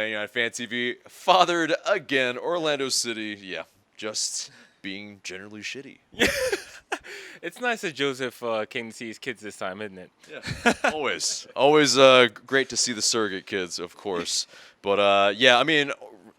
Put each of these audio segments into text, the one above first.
Laying on Fan TV, fathered again. Orlando City, yeah, just being generally shitty. It's nice that Joseph came to see his kids this time, isn't it? Yeah, always great to see the surrogate kids, of course. But yeah, I mean,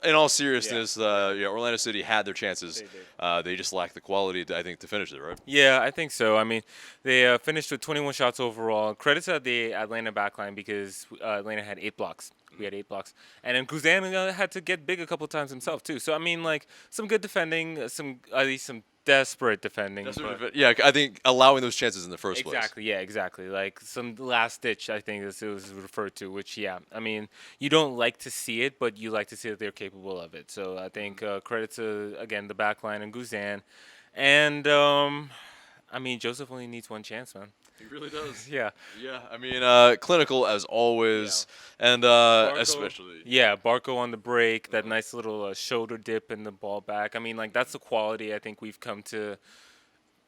in all seriousness, yeah, Orlando City had their chances. They did. They just lacked the quality, I think, to finish it, right? Yeah, I think so. I mean, they finished with 21 shots overall. Credits to the Atlanta backline because Atlanta had 8 blocks. We had 8 blocks, and then Guzan had to get big a couple times himself too. So I mean, like some good defending, some at least some desperate defending. Yeah, I think allowing those chances in the first place. Exactly. Yeah. Exactly. Like some last ditch, I think as it was referred to. Which, yeah, I mean, you don't like to see it, but you like to see that they're capable of it. So I think credit to again the backline and Guzan, and I mean Joseph only needs one chance, man. He really does. Yeah. Yeah, I mean, clinical as always, and especially. Yeah, Barco on the break, that nice little shoulder dip and the ball back. I mean, like that's the quality I think we've come to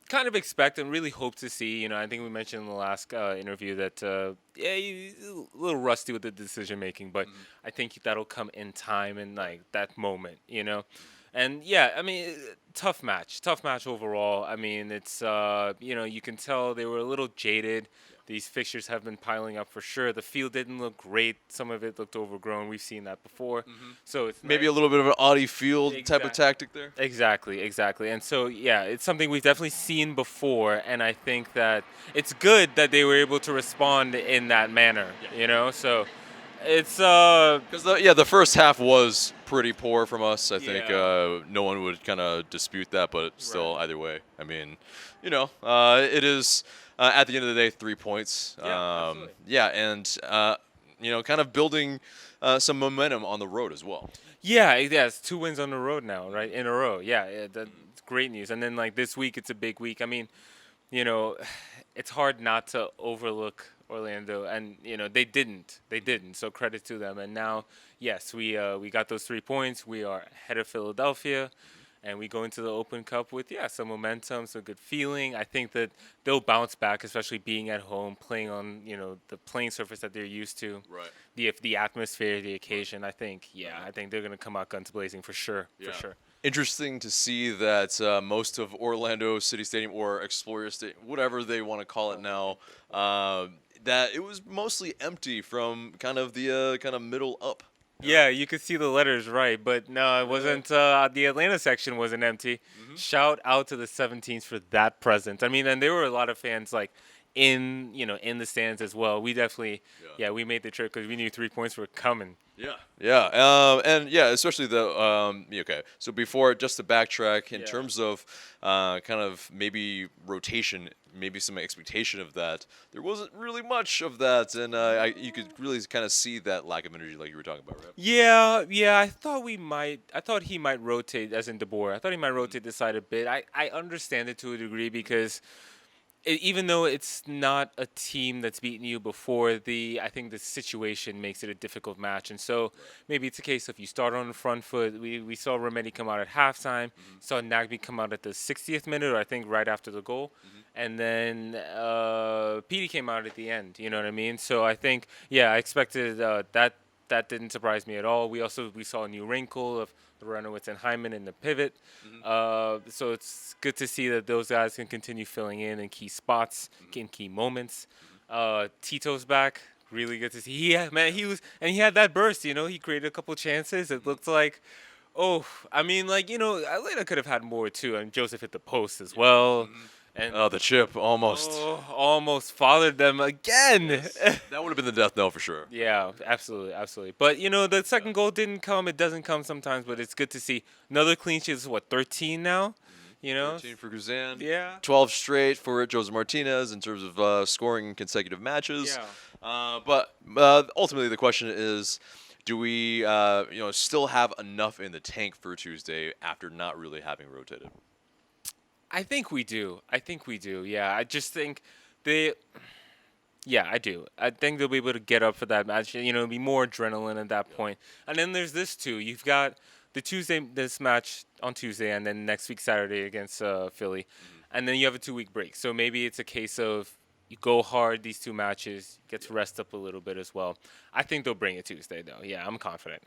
kind of expect and really hope to see. You know, I think we mentioned in the last interview that yeah, he's a little rusty with the decision making, but I think that'll come in time and like that moment. You know. And yeah, I mean, tough match overall. I mean, it's you know, you can tell they were a little jaded. These fixtures have been piling up for sure. The field didn't look great. Some of it looked overgrown. We've seen that before. So it's Maybe a little bit of an Audi field type of tactic there. Exactly. And so yeah, it's something we've definitely seen before, and I think that it's good that they were able to respond in that manner. You know, so. It's because the first half was pretty poor from us. I think Yeah. no one would kind of dispute that, but still, either way, I mean, you know, it is at the end of the day 3 points. absolutely. Yeah, and you know, kind of building some momentum on the road as well. Yeah, it's 2 wins on the road now, right? In a row. Yeah, that's great news. And then like this week, it's a big week. I mean, you know, it's hard not to overlook Orlando, and you know they didn't. So credit to them. And now, yes, we got those 3 points. We are ahead of Philadelphia, and we go into the Open Cup with some momentum, some good feeling. I think that they'll bounce back, especially being at home, playing on the playing surface that they're used to. Right. The atmosphere, the occasion. I think they're gonna come out guns blazing for sure. Yeah. For sure. Interesting to see that most of Orlando City Stadium or Exploria Stadium, whatever they want to call it now, that it was mostly empty from kind of the kind of middle up. Yeah, you could see the letters right, but no, it wasn't. The Atlanta section wasn't empty. Shout out to the 17s for that presence. I mean, and there were a lot of fans like in the stands as well. We definitely, we made the trip because we knew 3 points were coming. And especially the okay. So before, just to backtrack in terms of kind of maybe rotation, maybe some expectation of that. There wasn't really much of that, and you could really kind of see that lack of energy, like you were talking about, right? Yeah. I thought he might rotate, as in DeBoer. I thought he might rotate the side a bit. I understand it to a degree because. Even though it's not a team that's beaten you before, I think the situation makes it a difficult match. And so maybe it's a case of you start on the front foot. We saw Remedi come out at halftime, saw Nagby come out at the 60th minute, or I think right after the goal. And then Petey came out at the end, you know what I mean? So I think, I expected that. That didn't surprise me at all. We saw a new wrinkle of Renowitz and Hyman in the pivot. So it's good to see that those guys can continue filling in key spots, in key moments. Tito's back. Really good to see. He had that burst, he created a couple chances. It looked like, Atlanta could have had more too. And Josef hit the post as well. And the chip almost fathered them again. Yes. That would have been the death knell for sure. Yeah, absolutely. But the second goal didn't come. It doesn't come sometimes, but it's good to see another clean sheet. Is 13 now? 13 for Guzan. Yeah. 12 straight for Jose Martinez in terms of scoring in consecutive matches. Yeah. But ultimately, the question is, do we still have enough in the tank for Tuesday after not really having rotated? I think we do. Yeah, I just think I do. I think they'll be able to get up for that match. It'll be more adrenaline at that point. And then there's this too. You've got this match on Tuesday, and then next week Saturday against Philly, and then you have a 2-week break. So maybe it's a case of You go hard these 2 matches, get to rest up a little bit as well. I think they'll bring it Tuesday, though. Yeah, I'm confident.